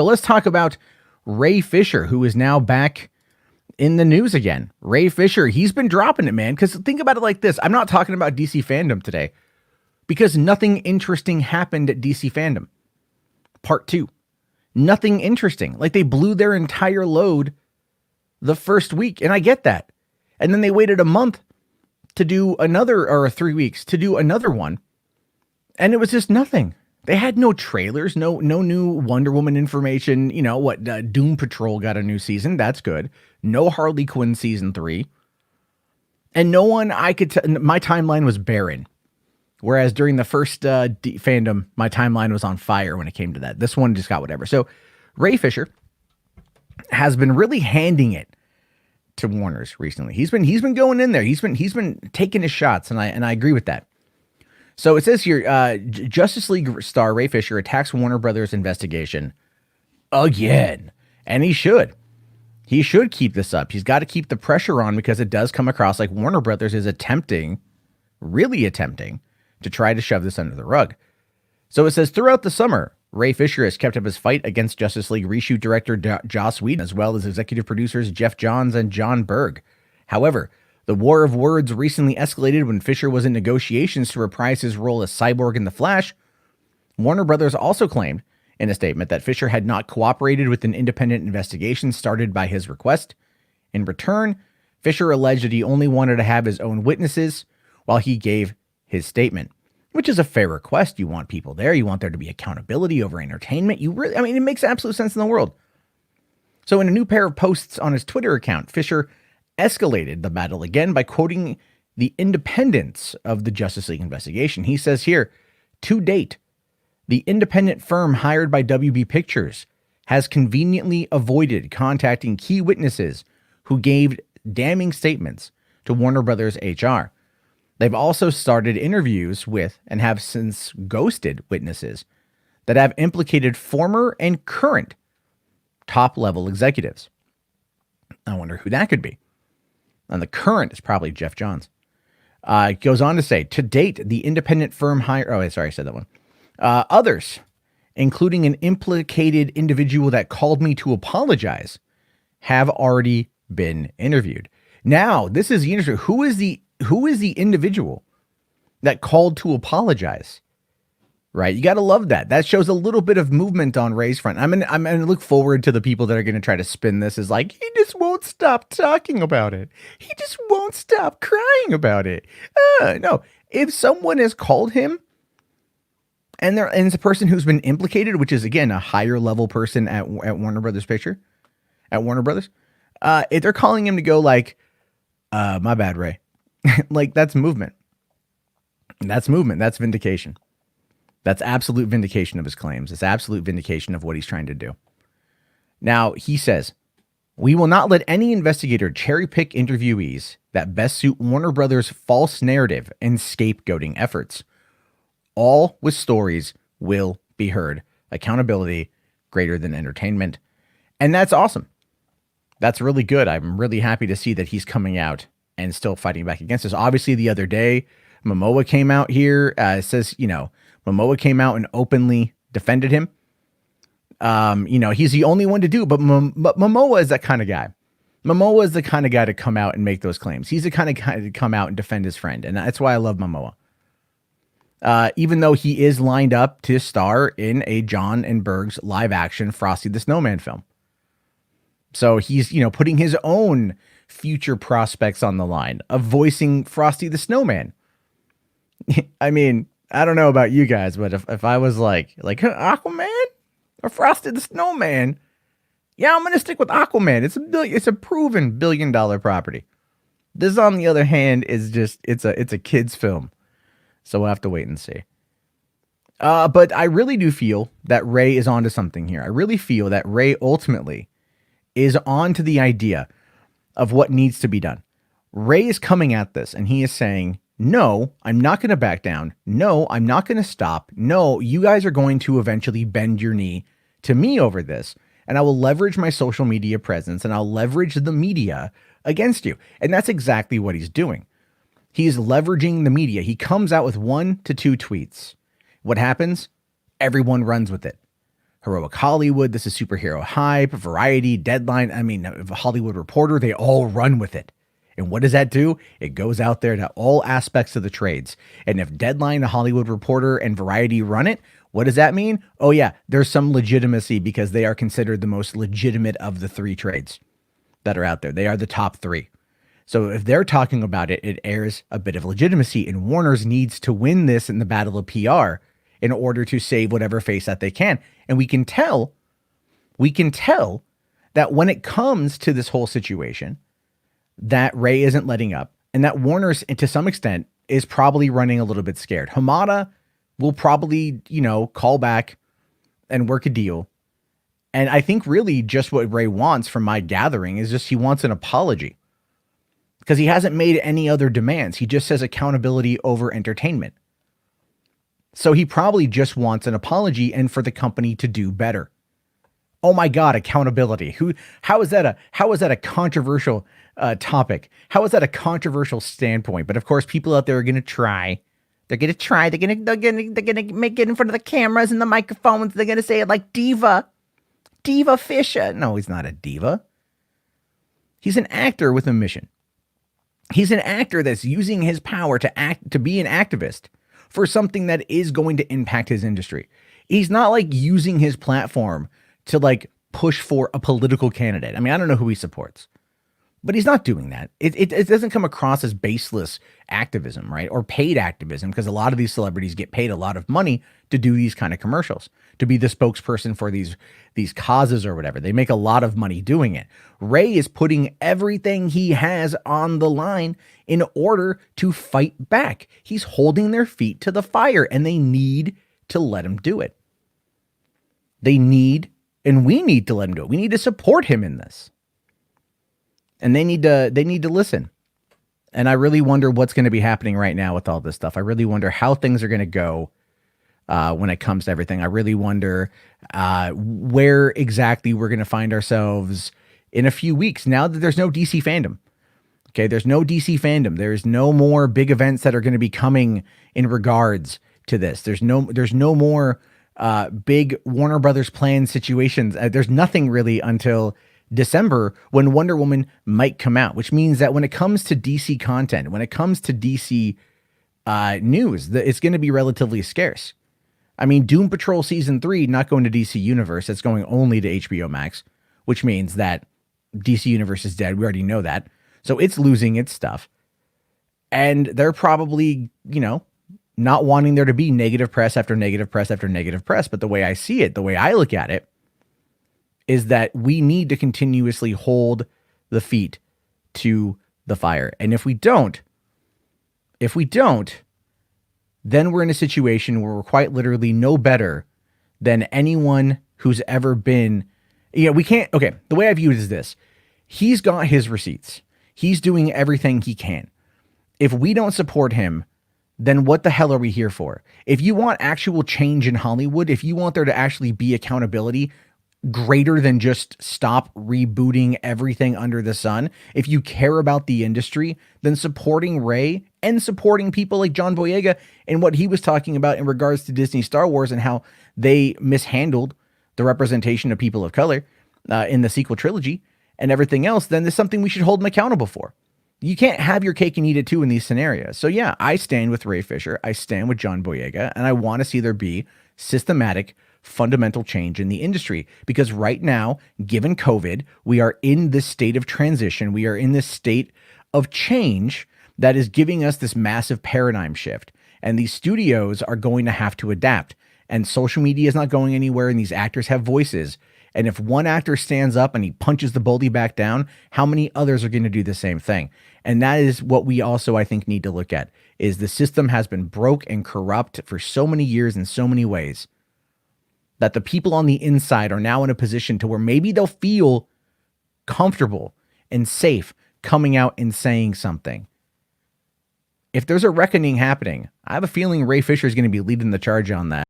So let's talk about Ray Fisher, who is now back in the news again. Ray Fisher, he's been dropping it, man. Because think about it like this. I'm not talking about DC fandom today because nothing interesting happened at DC fandom. Part 2. Nothing interesting. Like they blew their entire load the first week. And I get that. And then they waited a month to do another, or 3 weeks to do another one. And it was just nothing. They had no trailers, no new Wonder Woman information. You know what? Doom Patrol got a new season. That's good. No Harley Quinn season 3. And no one I could my timeline was barren. Whereas during the first fandom, my timeline was on fire when it came to that. This one just got whatever. So Ray Fisher has been really handing it to Warner's recently. He's been going in there. He's been taking his shots, and I agree with that. So it says here, Justice League star Ray Fisher attacks Warner Brothers investigation again, and he should. He should keep this up. He's got to keep the pressure on because it does come across like Warner Brothers is really attempting to try to shove this under the rug. So it says, throughout the summer, Ray Fisher has kept up his fight against Justice League reshoot director Joss Whedon, as well as executive producers Jeff Johns and John Berg. However, the war of words recently escalated when Fisher was in negotiations to reprise his role as Cyborg in The Flash. Warner Brothers also claimed in a statement that Fisher had not cooperated with an independent investigation started by his request. In return, Fisher alleged that he only wanted to have his own witnesses while he gave his statement, which is a fair request. You want people there. You want there to be accountability over entertainment. It makes absolute sense in the world. So in a new pair of posts on his Twitter account, Fisher escalated the battle again by quoting the independence of the Justice League investigation. He says here, to date, the independent firm hired by WB Pictures has conveniently avoided contacting key witnesses who gave damning statements to Warner Brothers HR. They've also started interviews with and have since ghosted witnesses that have implicated former and current top-level executives. I wonder who that could be. And the current is probably Jeff Johns. It goes on to say, to date, the independent firm hired... Oh, sorry, I said that one. Others, including an implicated individual that called me to apologize, have already been interviewed. Now, this is interesting. Who is the individual that called to apologize? Right? You got to love that. That shows a little bit of movement on Ray's front. I'm gonna look forward to the people that are going to try to spin this as like, he just won't stop talking about it. He just won't stop crying about it. No, if someone has called him and it's a person who's been implicated, which is again, a higher level person at Warner Brothers at Warner Brothers, if they're calling him to go like, my bad, Ray. Like that's movement. That's movement. That's vindication. That's absolute vindication of his claims. It's absolute vindication of what he's trying to do. Now, he says, we will not let any investigator cherry pick interviewees that best suit Warner Brothers' false narrative and scapegoating efforts. All with stories will be heard. Accountability greater than entertainment. And that's awesome. That's really good. I'm really happy to see that he's coming out and still fighting back against us. Obviously, the other day, Momoa came out here. It says, Momoa came out and openly defended him. He's the only one to do, but Momoa is that kind of guy. Momoa is the kind of guy to come out and make those claims. He's the kind of guy to come out and defend his friend. And that's why I love Momoa. Even though he is lined up to star in a John and Berg's live action Frosty the Snowman film. So he's, putting his own future prospects on the line of voicing Frosty the Snowman. I mean, I don't know about you guys, but if I was like Aquaman or Frosty the Snowman, yeah, I'm going to stick with Aquaman. It's a proven $1 billion property. This, on the other hand, is just, it's a kid's film. So we'll have to wait and see. But I really do feel that Ray is onto something here. I really feel that Ray ultimately is onto the idea of what needs to be done. Ray is coming at this and he is saying, no, I'm not going to back down. No, I'm not going to stop. No, you guys are going to eventually bend your knee to me over this. And I will leverage my social media presence and I'll leverage the media against you. And that's exactly what he's doing. He's leveraging the media. He comes out with 1 to 2 tweets. What happens? Everyone runs with it. Heroic Hollywood, this is superhero hype, Variety, Deadline, I mean, Hollywood Reporter, they all run with it. And what does that do? It goes out there to all aspects of the trades. And if Deadline, Hollywood Reporter, and Variety run it, what does that mean? Oh yeah, there's some legitimacy because they are considered the most legitimate of the three trades that are out there. They are the top three. So if they're talking about it, it airs a bit of legitimacy, and Warner's needs to win this in the battle of PR in order to save whatever face that they can. And we can tell that when it comes to this whole situation, that Ray isn't letting up, and that Warner's, to some extent, is probably running a little bit scared. Hamada will probably, call back and work a deal. And I think really just what Ray wants, from my gathering, is just he wants an apology. Because he hasn't made any other demands. He just says accountability over entertainment. So he probably just wants an apology and for the company to do better. Oh my God, accountability. How is that a controversial topic? How is that a controversial standpoint? But of course, people out there are going to try. They're going to try. They're going to make it in front of the cameras and the microphones. They're going to say it like Diva Fisher. No, he's not a diva. He's an actor with a mission. He's an actor that's using his power to be an activist for something that is going to impact his industry. He's not like using his platform to like push for a political candidate. I mean, I don't know who he supports, but he's not doing that. It doesn't come across as baseless activism, right? Or paid activism, because a lot of these celebrities get paid a lot of money to do these kind of commercials, to be the spokesperson for these causes or whatever. They make a lot of money doing it. Ray is putting everything he has on the line in order to fight back. He's holding their feet to the fire, and they need to let him do it. We need to let him do it. We need to support him in this. And they need to listen. And I really wonder what's going to be happening right now with all this stuff. I really wonder how things are going to go when it comes to everything. I really wonder where exactly we're going to find ourselves in a few weeks, now that there's no DC fandom. Okay, there's no DC fandom. There's no more big events that are going to be coming in regards to this. There's no more big Warner Brothers planned situations. There's nothing really until December, when Wonder Woman might come out, which means that when it comes to DC content, when it comes to DC news, it's going to be relatively scarce. I mean, Doom Patrol Season 3, not going to DC Universe. It's going only to HBO Max, which means that DC Universe is dead. We already know that. So it's losing its stuff. And they're probably, not wanting there to be negative press after negative press after negative press. But the way I see it, the way I look at it, is that we need to continuously hold the feet to the fire. And if we don't, then we're in a situation where we're quite literally no better than anyone who's ever been. We can't. Okay, the way I view it is this. He's got his receipts. He's doing everything he can. If we don't support him, then what the hell are we here for? If you want actual change in Hollywood, if you want there to actually be accountability greater than just stop rebooting everything under the sun, if you care about the industry, then supporting Ray and supporting people like John Boyega and what he was talking about in regards to Disney Star Wars and how they mishandled the representation of people of color in the sequel trilogy and everything else, then there's something we should hold them accountable for. You can't have your cake and eat it too in these scenarios. So yeah, I stand with Ray Fisher. I stand with John Boyega, and I want to see there be systematic, fundamental change in the industry, because right now, given COVID, we are in this state of transition. We are in this state of change that is giving us this massive paradigm shift, and these studios are going to have to adapt, and social media is not going anywhere, and these actors have voices. And if one actor stands up and he punches the bully back down, how many others are going to do the same thing? And that is what we also, I think, need to look at, is the system has been broke and corrupt for so many years in so many ways that the people on the inside are now in a position to where maybe they'll feel comfortable and safe coming out and saying something. If there's a reckoning happening, I have a feeling Ray Fisher is going to be leading the charge on that.